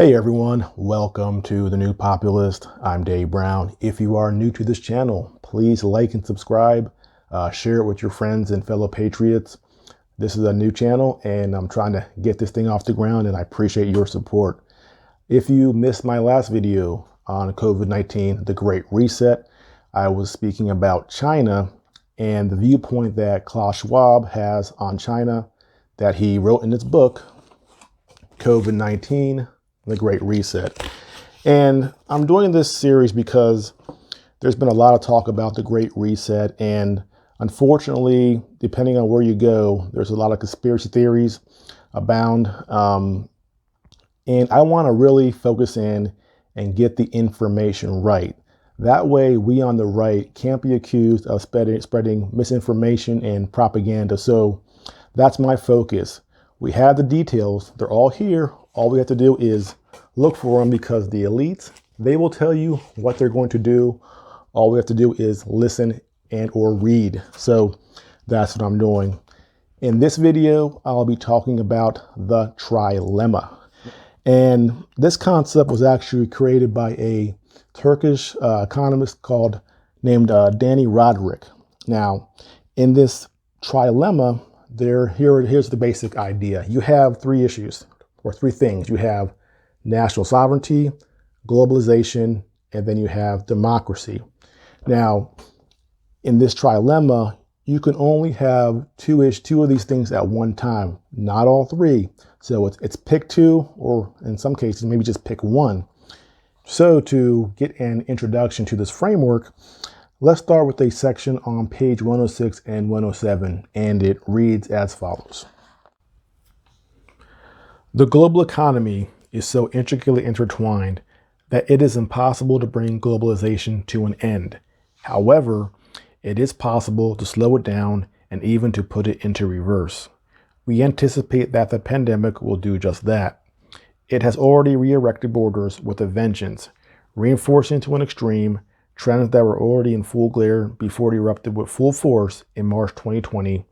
Hey everyone, welcome to The New Populist. I'm Dave Brown. If you are new to this channel, please like and subscribe, share it with your friends and fellow patriots. This is a new channel and I'm trying to get this thing off the ground and I appreciate your support. If you missed my last video on COVID-19, the Great Reset, I was speaking about China and the viewpoint that Klaus Schwab has on China that he wrote in his book, COVID-19, the Great Reset. And I'm doing this series because there's been a lot of talk about the Great Reset, and unfortunately, depending on where you go, there's a lot of conspiracy theories abound. And I want to really focus in and get the information right. That way, we on the right can't be accused of spreading misinformation and propaganda. So that's my focus. We have the details. They're all here. All we have to do is look for them because the elites, they will tell you what they're going to do. All we have to do is listen and or read. So that's what I'm doing. In this video, I'll be talking about the trilemma. And this concept was actually created by a Turkish economist named Danny Roderick. Now, in this trilemma, here's the basic idea. You have three issues or three things. You have national sovereignty, globalization, and then you have democracy. Now, in this trilemma, you can only have two of these things at one time, not all three. So it's pick two, or in some cases, maybe just pick one. So to get an introduction to this framework, let's start with a section on page 106 and 107, and it reads as follows. The global economy is so intricately intertwined that it is impossible to bring globalization to an end. However, it is possible to slow it down and even to put it into reverse. We anticipate that the pandemic will do just that. It has already re-erected borders with a vengeance, reinforcing to an extreme trends that were already in full glare before it erupted with full force in March 2020,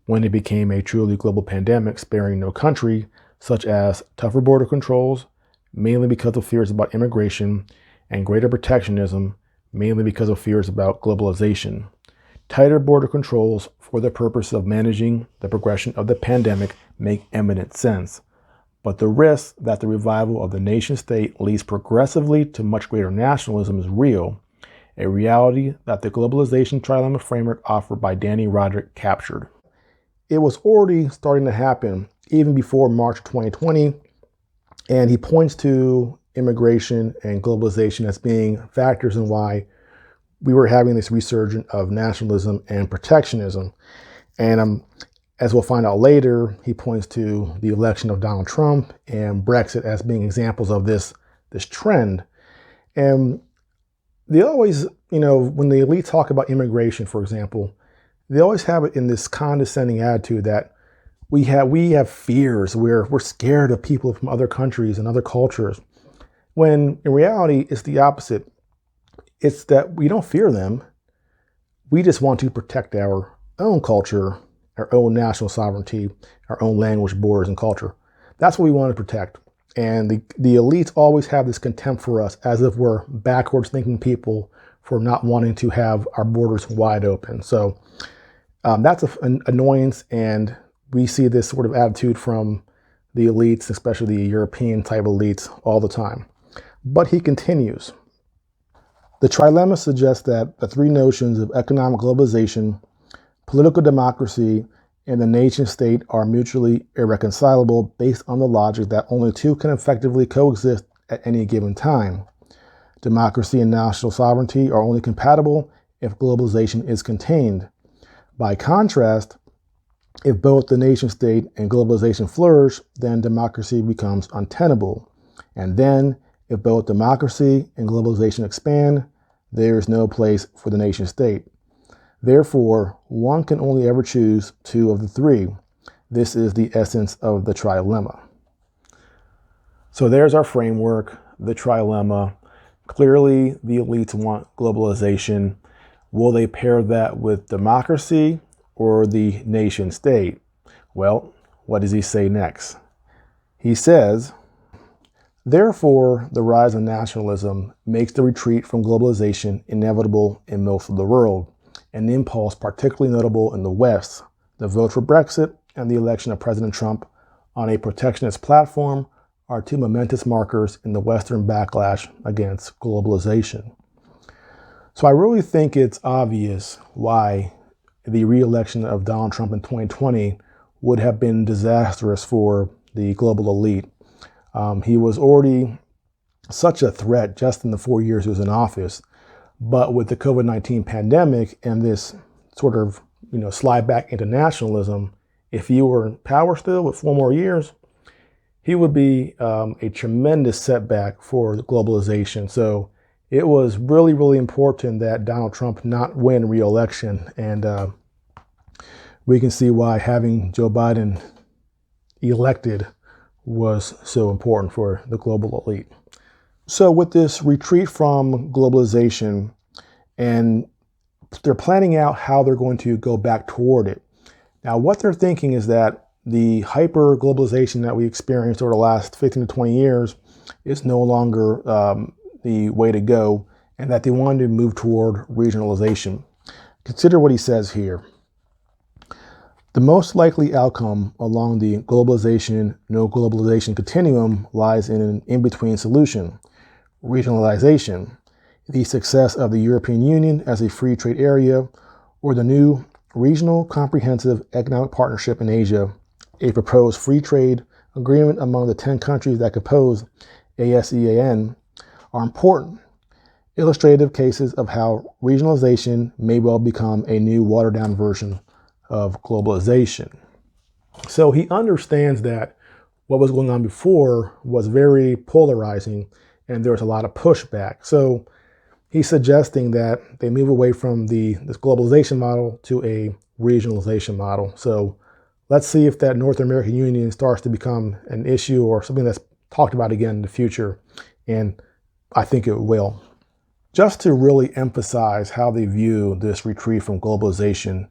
when it became a truly global pandemic sparing no country, such as tougher border controls, mainly because of fears about immigration, and greater protectionism, mainly because of fears about globalization. Tighter border controls for the purpose of managing the progression of the pandemic make eminent sense. But the risk that the revival of the nation state leads progressively to much greater nationalism is real, a reality that the globalization trilemma framework offered by Danny Roderick captured. It was already starting to happen even before March 2020, and he points to immigration and globalization as being factors in why we were having this resurgence of nationalism and protectionism. And as we'll find out later, he points to the election of Donald Trump and Brexit as being examples of this trend. And they always, when the elite talk about immigration, for example, they always have it in this condescending attitude that we have fears. We're scared of people from other countries and other cultures. When in reality, it's the opposite. It's that we don't fear them. We just want to protect our own culture, our own national sovereignty, our own language, borders, and culture. That's what we want to protect. And the elites always have this contempt for us, as if we're backwards thinking people for not wanting to have our borders wide open. So that's an annoyance, and we see this sort of attitude from the elites, especially the European type elites, all the time. But he continues. The trilemma suggests that the three notions of economic globalization, political democracy, and the nation state are mutually irreconcilable based on the logic that only two can effectively coexist at any given time. Democracy and national sovereignty are only compatible if globalization is contained. By contrast, if both the nation state and globalization flourish, then democracy becomes untenable. And then, if both democracy and globalization expand, there is no place for the nation state. Therefore, one can only ever choose two of the three. This is the essence of the trilemma. So there's our framework, the trilemma. Clearly, the elites want globalization. Will they pair that with democracy or the nation state? Well, what does he say next? He says, Therefore, the rise of nationalism makes the retreat from globalization inevitable in most of the world, an impulse particularly notable in the West. The vote for Brexit and the election of President Trump on a protectionist platform are two momentous markers in the Western backlash against globalization. So I really think it's obvious why the re-election of Donald Trump in 2020 would have been disastrous for the global elite. He was already such a threat just in the 4 years he was in office. But with the COVID-19 pandemic and this sort of, slide back into nationalism, if he were in power still with 4 more years, he would be a tremendous setback for globalization. So it was really, really important that Donald Trump not win re-election. And we can see why having Joe Biden elected was so important for the global elite. So with this retreat from globalization, and they're planning out how they're going to go back toward it. Now, what they're thinking is that the hyper globalization that we experienced over the last 15 to 20 years is no longer the way to go, and that they wanted to move toward regionalization. Consider what he says here. The most likely outcome along the globalization, no globalization continuum lies in an in-between solution, regionalization, the success of the European Union as a free trade area, or the new regional comprehensive economic partnership in Asia, a proposed free trade agreement among the 10 countries that compose ASEAN, are important illustrative cases of how regionalization may well become a new watered-down version of globalization. So he understands that what was going on before was very polarizing and there was a lot of pushback. So he's suggesting that they move away from this globalization model to a regionalization model. So let's see if that North American Union starts to become an issue or something that's talked about again in the future. And I think it will. Just to really emphasize how they view this retreat from globalization,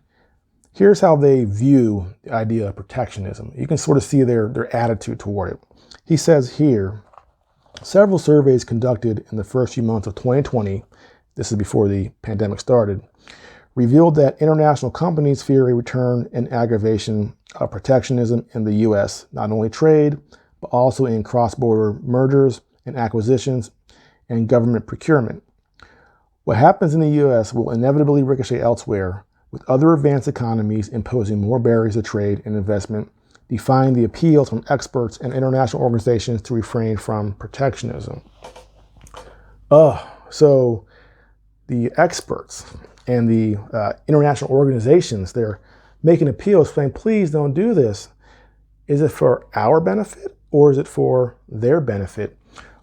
here's how they view the idea of protectionism. You can sort of see their attitude toward it. He says here, several surveys conducted in the first few months of 2020, this is before the pandemic started, revealed that international companies fear a return and aggravation of protectionism in the U.S., not only trade, but also in cross-border mergers and acquisitions and government procurement. What happens in the U.S. will inevitably ricochet elsewhere, with other advanced economies imposing more barriers to trade and investment, defying the appeals from experts and international organizations to refrain from protectionism. So the experts and the international organizations, they're making appeals saying, please don't do this. Is it for our benefit or is it for their benefit?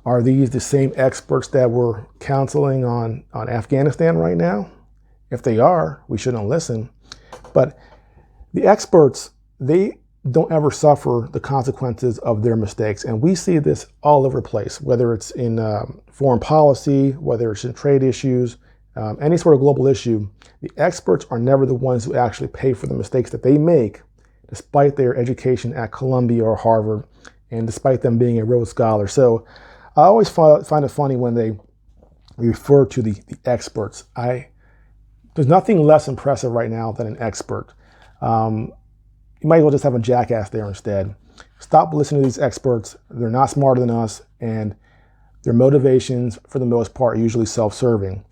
Are these the same experts that we're counseling on Afghanistan right now? If they are, we shouldn't listen. But the experts, they don't ever suffer the consequences of their mistakes. And we see this all over the place, whether it's in foreign policy, whether it's in trade issues, any sort of global issue. The experts are never the ones who actually pay for the mistakes that they make, despite their education at Columbia or Harvard, and despite them being a Rhodes Scholar. So I always find it funny when they refer to the experts. There's nothing less impressive right now than an expert. You might as well just have a jackass there instead. Stop listening to these experts. They're not smarter than us, and their motivations, for the most part, are usually self-serving.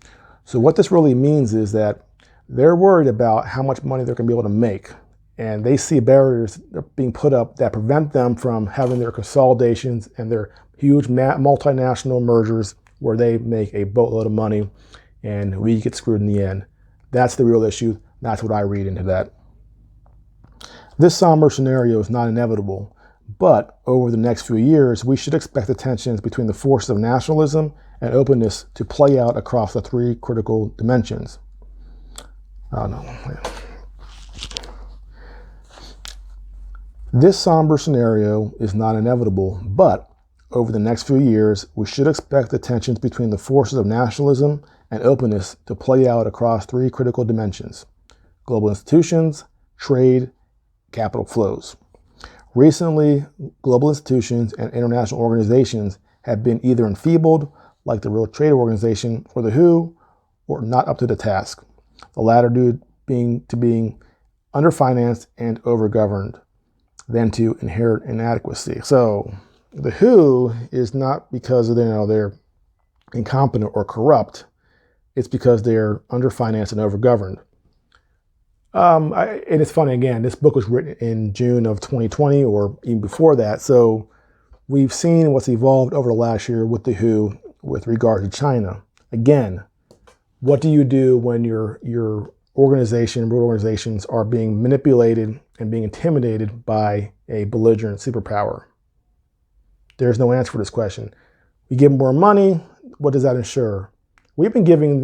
So what this really means is that they're worried about how much money they're going to be able to make, and they see barriers being put up that prevent them from having their consolidations and their huge multinational mergers where they make a boatload of money and we get screwed in the end. That's the real issue. That's what I read into that. This somber scenario is not inevitable, but over the next few years, we should expect the tensions between the forces of nationalism and openness to play out across the three critical dimensions. This somber scenario is not inevitable, but over the next few years, we should expect the tensions between the forces of nationalism and openness to play out across three critical dimensions: global institutions, trade, capital flows. Recently, global institutions and international organizations have been either enfeebled, like the World Trade Organization or the WHO, or not up to the task. The latter due being underfinanced and overgoverned, than to inherent inadequacy. So the WHO is not because they're incompetent or corrupt. It's because they're underfinanced and overgoverned. And it's funny, again, this book was written in June of 2020 or even before that. So we've seen what's evolved over the last year with the WHO with regard to China. Again, what do you do when your organization, world organizations are being manipulated and being intimidated by a belligerent superpower? There's no answer for this question. We give them more money. What does that ensure? We've been giving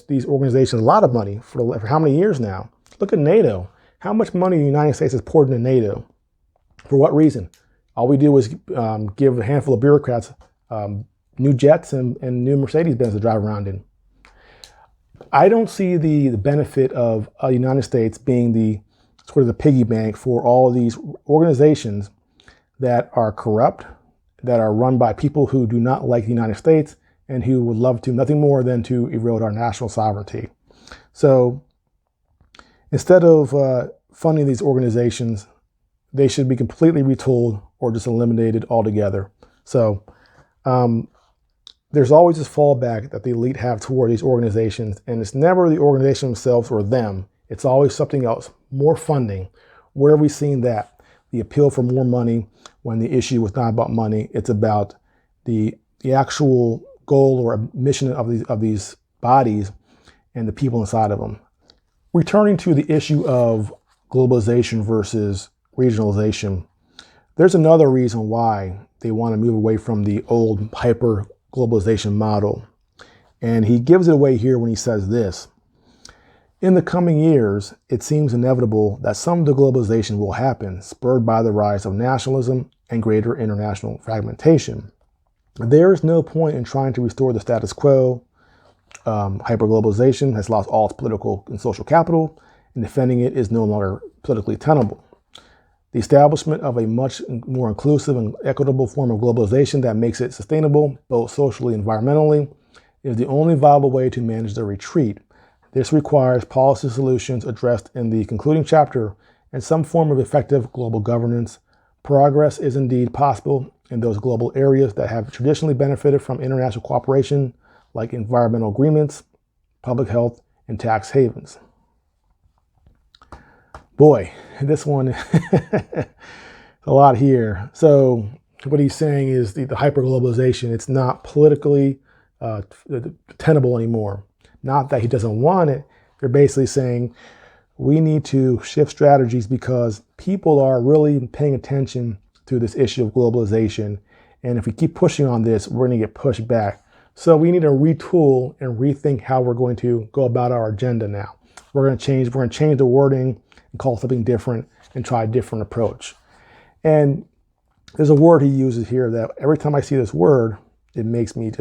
these organizations a lot of money for how many years now? Look at NATO. How much money the United States has poured into NATO? For what reason? All we do is give a handful of bureaucrats new jets and new Mercedes-Benz to drive around in. I don't see the benefit of the United States being the sort of the piggy bank for all of these organizations that are corrupt, that are run by people who do not like the United States and who would love to nothing more than to erode our national sovereignty. So instead of funding these organizations, they should be completely retooled or just eliminated altogether. So there's always this fallback that the elite have toward these organizations, and it's never the organization themselves or them. It's always something else, more funding. Where have we seen that? The appeal for more money when the issue was not about money. It's about the actual goal or mission of these bodies and the people inside of them. Returning to the issue of globalization versus regionalization, there's another reason why they want to move away from the old hyper-globalization model. And he gives it away here when he says this. In the coming years, it seems inevitable that some deglobalization will happen, spurred by the rise of nationalism and greater international fragmentation. There is no point in trying to restore the status quo. Hyperglobalization has lost all its political and social capital, and defending it is no longer politically tenable. The establishment of a much more inclusive and equitable form of globalization that makes it sustainable, both socially and environmentally, is the only viable way to manage the retreat. This requires policy solutions addressed in the concluding chapter and some form of effective global governance. Progress is indeed possible in those global areas that have traditionally benefited from international cooperation, like environmental agreements, public health, and tax havens. Boy, this one, a lot here. So what he's saying is the hyperglobalization, it's not politically tenable anymore. Not that he doesn't want it. They're basically saying we need to shift strategies because people are really paying attention to this issue of globalization. And if we keep pushing on this, we're going to get pushed back. So we need to retool and rethink how we're going to go about our agenda now. We're going to change the wording and call something different and try a different approach. And there's a word he uses here that every time I see this word, it makes me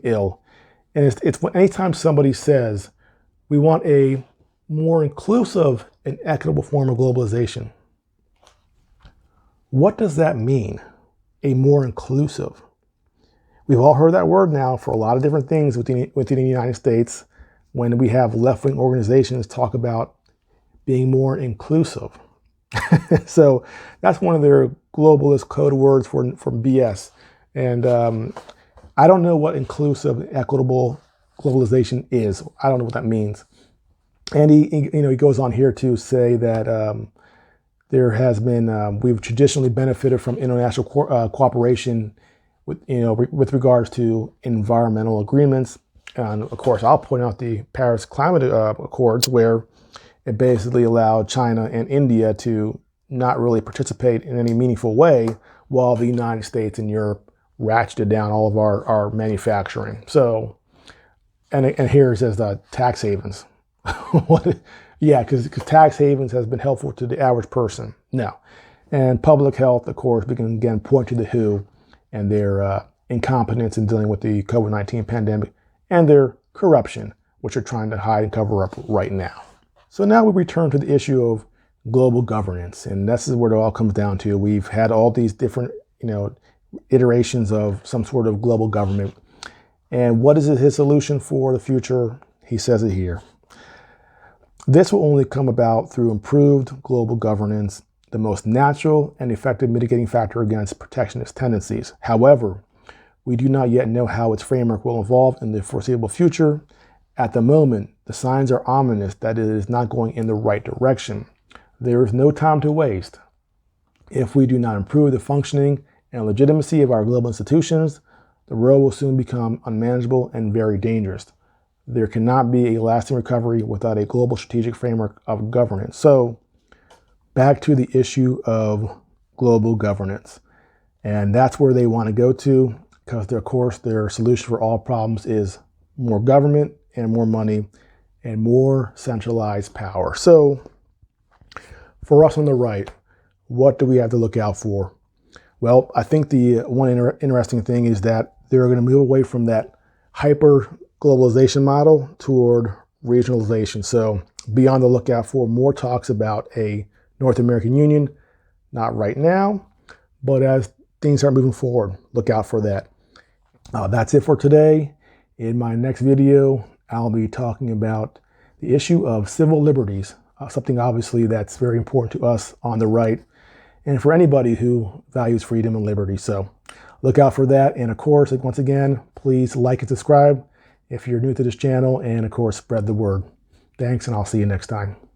ill. And it's anytime somebody says, we want a more inclusive and equitable form of globalization. What does that mean? A more inclusive. We've all heard that word now for a lot of different things within the United States when we have left-wing organizations talk about being more inclusive. So that's one of their globalist code words for BS. And I don't know what inclusive, equitable globalization is. I don't know what that means. And he goes on here to say that there has been we've traditionally benefited from international cooperation with regards to environmental agreements. And of course, I'll point out the Paris Climate Accords, where it basically allowed China and India to not really participate in any meaningful way, while the United States and Europe ratcheted down all of our manufacturing. So, and here it says the tax havens. Yeah, because tax havens has been helpful to the average person. No. And public health, of course, we can again point to the WHO and their incompetence in dealing with the COVID-19 pandemic and their corruption, which are trying to hide and cover up right now. So now we return to the issue of global governance, and this is where it all comes down to. We've had all these different, iterations of some sort of global government. And what is his solution for the future? He says it here. This will only come about through improved global governance, the most natural and effective mitigating factor against protectionist tendencies. However, we do not yet know how its framework will evolve in the foreseeable future. At the moment, the signs are ominous that it is not going in the right direction. There is no time to waste. If we do not improve the functioning and legitimacy of our global institutions, the road will soon become unmanageable and very dangerous. There cannot be a lasting recovery without a global strategic framework of governance. So, back to the issue of global governance. And that's where they want to go to, because of course their solution for all problems is more government and more money and more centralized power. So, for us on the right, what do we have to look out for? Well, I think the one interesting thing is that they're going to move away from that hyper globalization model toward regionalization. So be on the lookout for more talks about a North American Union, not right now, but as things start moving forward, look out for that. That's it for today. In my next video, I'll be talking about the issue of civil liberties, something obviously that's very important to us on the right and for anybody who values freedom and liberty. So look out for that. And of course, once again, please like and subscribe if you're new to this channel, and of course, spread the word. Thanks, and I'll see you next time.